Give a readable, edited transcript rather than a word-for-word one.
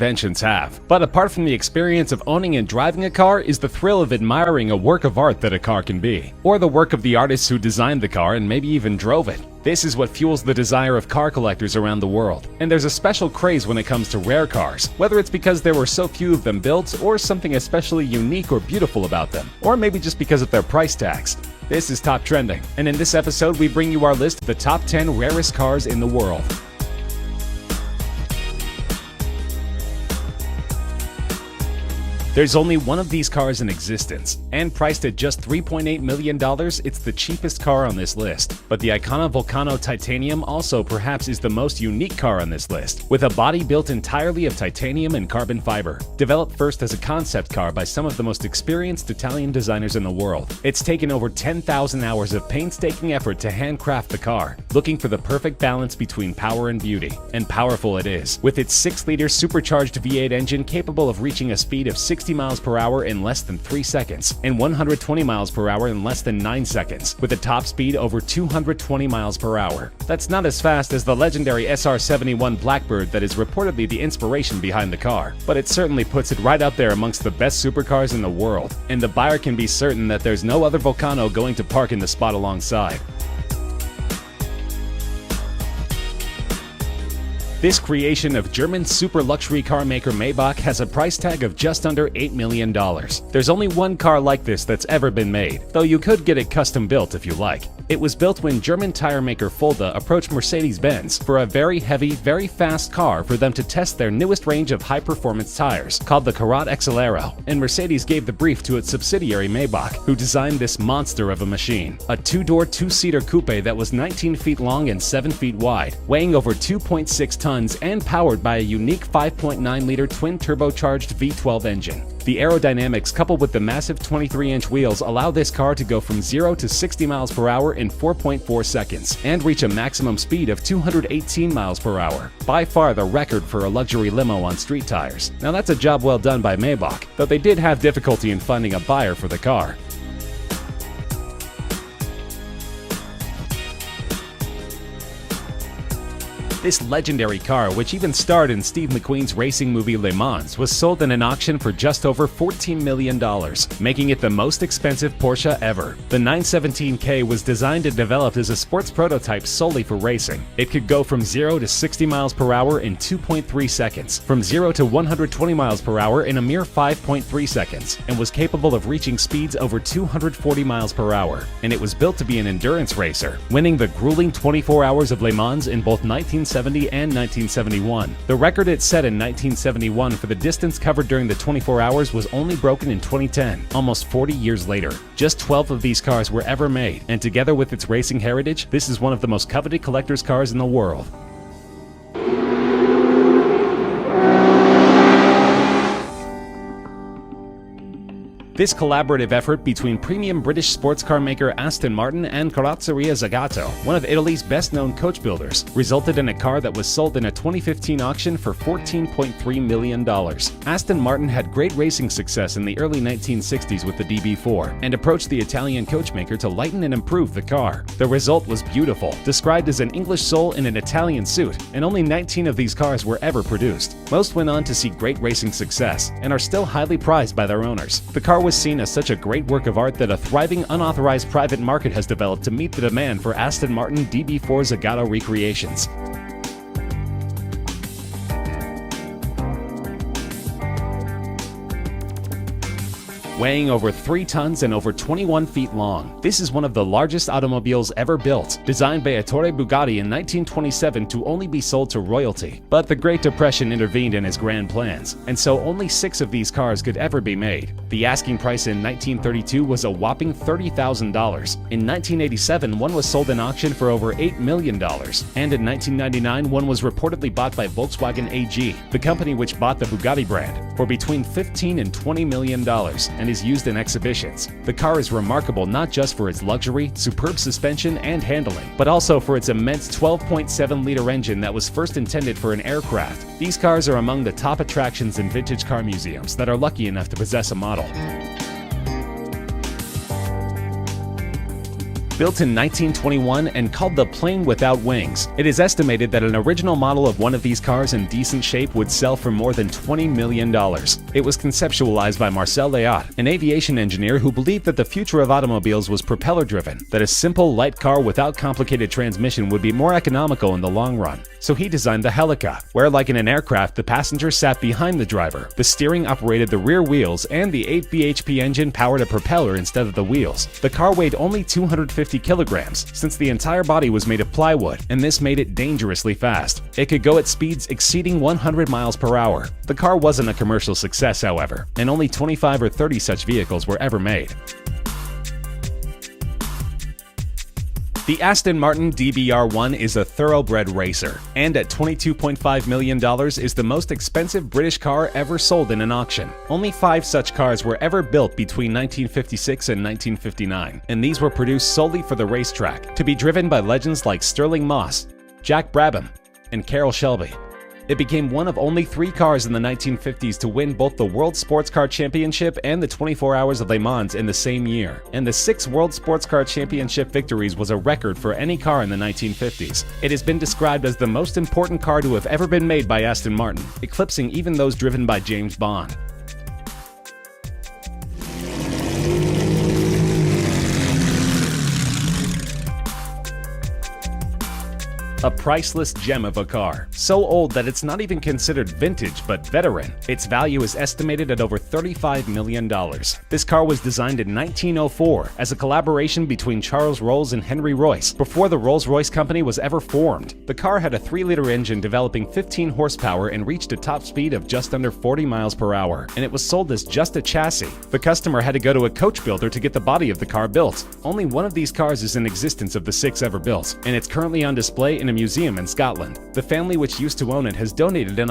inventions have. But apart from the experience of owning and driving a car is the thrill of admiring a work of art that a car can be, or the work of the artists who designed the car and maybe even drove it. This is what fuels the desire of car collectors around the world. And there's a special craze when it comes to rare cars, whether it's because there were so few of them built, or something especially unique or beautiful about them, or maybe just because of their price tags. This is Top Trending, and in this episode we bring you our list of the top 10 rarest cars in the world. There's only one of these cars in existence, and priced at just $3.8 million, it's the cheapest car on this list. But the Icona Vulcano Titanium also perhaps is the most unique car on this list, with a body built entirely of titanium and carbon fiber. Developed first as a concept car by some of the most experienced Italian designers in the world, it's taken over 10,000 hours of painstaking effort to handcraft the car, looking for the perfect balance between power and beauty. And powerful it is, with its 6-liter supercharged V8 engine capable of reaching a speed of 60 miles per hour in less than 3 seconds, and 120 miles per hour in less than 9 seconds, with a top speed over 220 miles per hour. That's not as fast as the legendary SR-71 Blackbird that is reportedly the inspiration behind the car, but it certainly puts it right up there amongst the best supercars in the world, and the buyer can be certain that there's no other Vulcano going to park in the spot alongside. This creation of German super luxury car maker Maybach has a price tag of just under $8 million. There's only one car like this that's ever been made, though you could get it custom built if you like. It was built when German tire maker Fulda approached Mercedes-Benz for a very heavy, very fast car for them to test their newest range of high-performance tires, called the Karat Accelero, and Mercedes gave the brief to its subsidiary Maybach, who designed this monster of a machine. A 2-door, 2-seater coupe that was 19 feet long and 7 feet wide, weighing over 2.6 tons and powered by a unique 5.9-liter twin-turbocharged V12 engine. The aerodynamics coupled with the massive 23-inch wheels allow this car to go from 0 to 60 miles per hour in 4.4 seconds and reach a maximum speed of 218 miles per hour, by far the record for a luxury limo on street tires. Now that's a job well done by Maybach, though they did have difficulty in finding a buyer for the car. This legendary car, which even starred in Steve McQueen's racing movie Le Mans, was sold in an auction for just over $14 million, making it the most expensive Porsche ever. The 917K was designed and developed as a sports prototype solely for racing. It could go from 0 to 60 miles per hour in 2.3 seconds, from 0 to 120 miles per hour in a mere 5.3 seconds, and was capable of reaching speeds over 240 miles per hour. And it was built to be an endurance racer, winning the grueling 24 hours of Le Mans in both 1970 and 1971. The record it set in 1971 for the distance covered during the 24 hours was only broken in 2010, almost 40 years later. Just 12 of these cars were ever made, and together with its racing heritage, this is one of the most coveted collector's cars in the world. This collaborative effort between premium British sports car maker Aston Martin and Carrozzeria Zagato, one of Italy's best-known coach builders, resulted in a car that was sold in a 2015 auction for $14.3 million. Aston Martin had great racing success in the early 1960s with the DB4, and approached the Italian coachmaker to lighten and improve the car. The result was beautiful, described as an English soul in an Italian suit, and only 19 of these cars were ever produced. Most went on to see great racing success, and are still highly prized by their owners. The car was seen as such a great work of art that a thriving unauthorized private market has developed to meet the demand for Aston Martin DB4 Zagato recreations. Weighing over 3 tons and over 21 feet long, this is one of the largest automobiles ever built, designed by Ettore Bugatti in 1927 to only be sold to royalty. But the Great Depression intervened in his grand plans, and so only 6 of these cars could ever be made. The asking price in 1932 was a whopping $30,000. In 1987, one was sold in auction for over $8 million, and in 1999, one was reportedly bought by Volkswagen AG, the company which bought the Bugatti brand, for between $15 and $20 million, and is used in exhibitions. The car is remarkable not just for its luxury, superb suspension, and handling, but also for its immense 12.7-liter engine that was first intended for an aircraft. These cars are among the top attractions in vintage car museums that are lucky enough to possess a model. Built in 1921 and called the plane without wings, it is estimated that an original model of one of these cars in decent shape would sell for more than $20 million. It was conceptualized by Marcel Léaut, an aviation engineer who believed that the future of automobiles was propeller-driven, that a simple, light car without complicated transmission would be more economical in the long run. So he designed the Helica, where like in an aircraft, the passenger sat behind the driver, the steering operated the rear wheels, and the 8 bhp engine powered a propeller instead of the wheels. The car weighed only 250 kilograms, since the entire body was made of plywood, and this made it dangerously fast. It could go at speeds exceeding 100 miles per hour. The car wasn't a commercial success, however, and only 25 or 30 such vehicles were ever made. The Aston Martin DBR1 is a thoroughbred racer, and at $22.5 million is the most expensive British car ever sold in an auction. Only 5 such cars were ever built between 1956 and 1959, and these were produced solely for the racetrack, to be driven by legends like Stirling Moss, Jack Brabham, and Carroll Shelby. It became one of only 3 cars in the 1950s to win both the World Sports Car Championship and the 24 Hours of Le Mans in the same year, and the 6 World Sports Car Championship victories was a record for any car in the 1950s. It has been described as the most important car to have ever been made by Aston Martin, eclipsing even those driven by James Bond. A priceless gem of a car, so old that it's not even considered vintage but veteran. Its value is estimated at over $35 million. This car was designed in 1904 as a collaboration between Charles Rolls and Henry Royce, before the Rolls-Royce company was ever formed. The car had a 3-liter engine developing 15 horsepower and reached a top speed of just under 40 miles per hour, and it was sold as just a chassis. The customer had to go to a coach builder to get the body of the car built. Only one of these cars is in existence of the 6 ever built, and it's currently on display in a museum in Scotland. The family which used to own it has donated it on